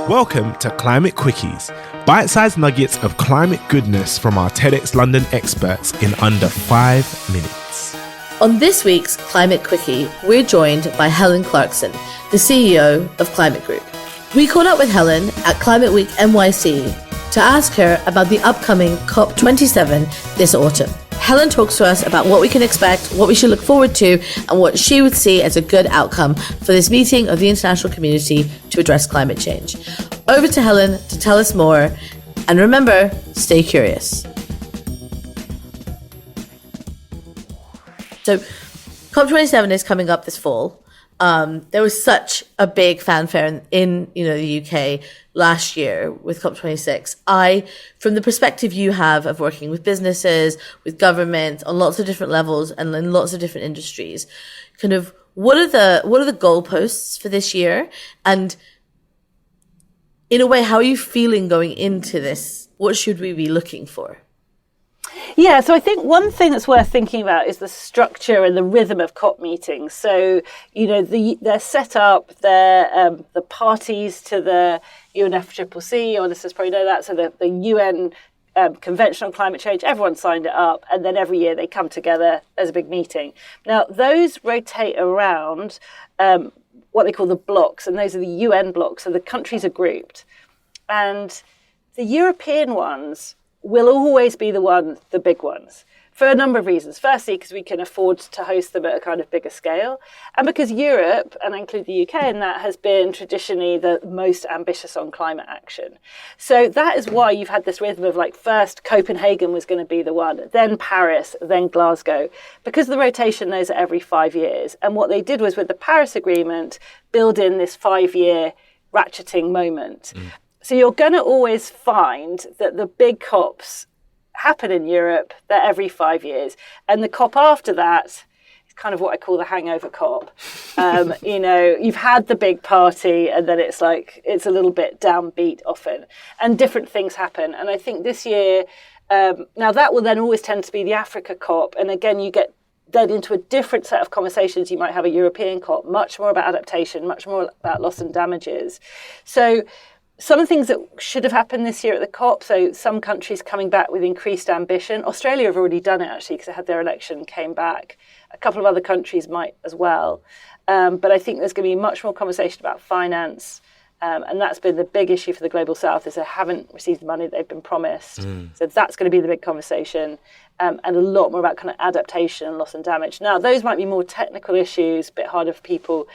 Welcome to Climate Quickies, bite-sized nuggets of climate goodness from our TEDxLondon experts in under 5 minutes. On this week's Climate Quickie, we're joined by Helen Clarkson, the CEO of Climate Group. We caught up with Helen at Climate Week NYC to ask her about the upcoming COP27 this autumn. Helen talks to us about what we can expect, what we should look forward to, and what she would see as a good outcome for this meeting of the international community to address climate change. Over to Helen to tell us more. And remember, stay curious. So COP27 is coming up this fall. There was such a big fanfare in the UK last year with COP26. From the perspective you have of working with businesses, with governments on lots of different levels and in lots of different industries, kind of what are the goalposts for this year? And in a way, how are you feeling going into this? What should we be looking for? Yeah, so I think one thing that's worth thinking about is the structure and the rhythm of COP meetings. So, they're set up, they're the parties to the UNFCCC, your listeners probably know that, so the UN Convention on Climate Change, everyone signed it up, and then every year they come together as a big meeting. Now, those rotate around what they call the blocks, and those are the UN blocks, so the countries are grouped. And the European ones will always be the big ones, for a number of reasons. Firstly, because we can afford to host them at a kind of bigger scale, and because Europe, and I include the UK in that, has been traditionally the most ambitious on climate action. So that is why you've had this rhythm of first Copenhagen was going to be the one, then Paris, then Glasgow, because the rotation those are every 5 years. And what they did was, with the Paris Agreement, build in this 5-year ratcheting moment. So you're going to always find that the big COPs happen in Europe, they're every 5 years. And the COP after that is kind of what I call the hangover COP. You've had the big party and then it's a little bit downbeat often. And different things happen. And I think this year, now that will then always tend to be the Africa COP. And again, you get then into a different set of conversations. You might have a European COP, much more about adaptation, much more about loss and damages. So some of the things that should have happened this year at the COP, so some countries coming back with increased ambition. Australia have already done it, actually, because they had their election, came back. A couple of other countries might as well. But I think there's going to be much more conversation about finance. And that's been the big issue for the Global South, is they haven't received the money they've been promised. So that's going to be the big conversation. And a lot more about kind of adaptation and loss and damage. Now, those might be more technical issues, a bit harder for people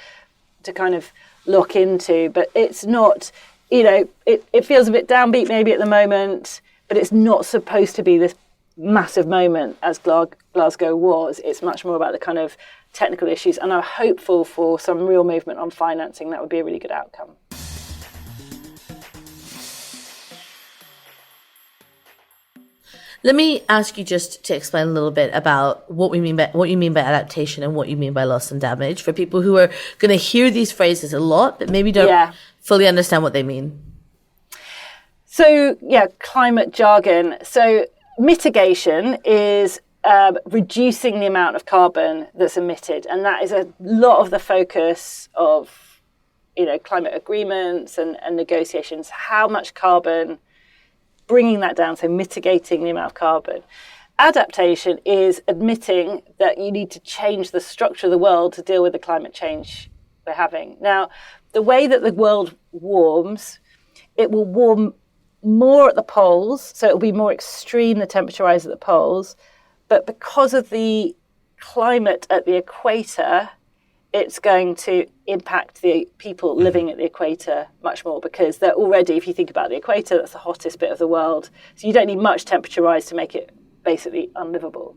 to kind of look into. But it's not... it feels a bit downbeat maybe at the moment, but it's not supposed to be this massive moment as Glasgow was. It's much more about the kind of technical issues, and I'm hopeful for some real movement on financing. That would be a really good outcome. Let me ask you just to explain a little bit about what you mean by adaptation and what you mean by loss and damage, for people who are going to hear these phrases a lot, but maybe don't fully understand what they mean. So, climate jargon. So mitigation is reducing the amount of carbon that's emitted. And that is a lot of the focus of, climate agreements and negotiations. How much carbon, bringing that down, so mitigating the amount of carbon. Adaptation is admitting that you need to change the structure of the world to deal with the climate change we're having. Now, the way that the world warms, it will warm more at the poles, so it will be more extreme, the temperature rise at the poles. But because of the climate at the equator, it's going to impact the people living at the equator much more, because they're already, if you think about the equator, that's the hottest bit of the world. So you don't need much temperature rise to make it basically unlivable.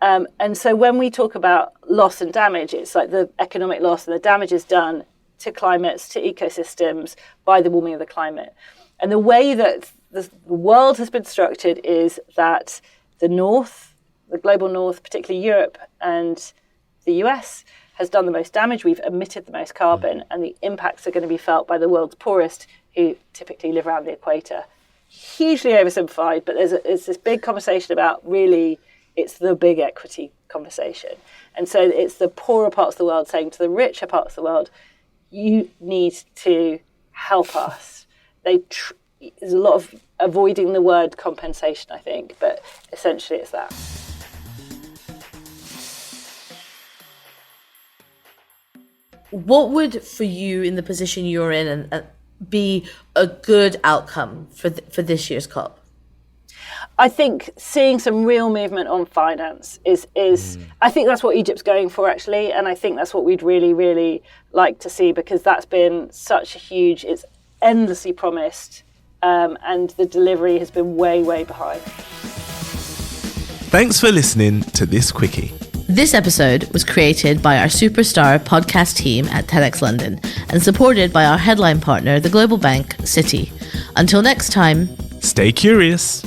And so when we talk about loss and damage, it's like the economic loss and the damage is done to climates, to ecosystems by the warming of the climate. And the way that the world has been structured is that the North, the global North, particularly Europe and the US, has done the most damage. We've emitted the most carbon, and the impacts are going to be felt by the world's poorest, who typically live around the equator. Hugely oversimplified, but there's this big conversation about, really, it's the big equity conversation. And so it's the poorer parts of the world saying to the richer parts of the world, you need to help us. there's a lot of avoiding the word compensation, I think, but essentially it's that. What would, for you in the position you're in, and be a good outcome for this year's COP? I think seeing some real movement on finance is I think that's what Egypt's going for, actually, and I think that's what we'd really, really like to see, because that's been such a huge, it's endlessly promised, and the delivery has been way, way behind. Thanks for listening to this Quickie. This episode was created by our superstar podcast team at TEDxLondon and supported by our headline partner, the global bank, Citi. Until next time, Stay curious.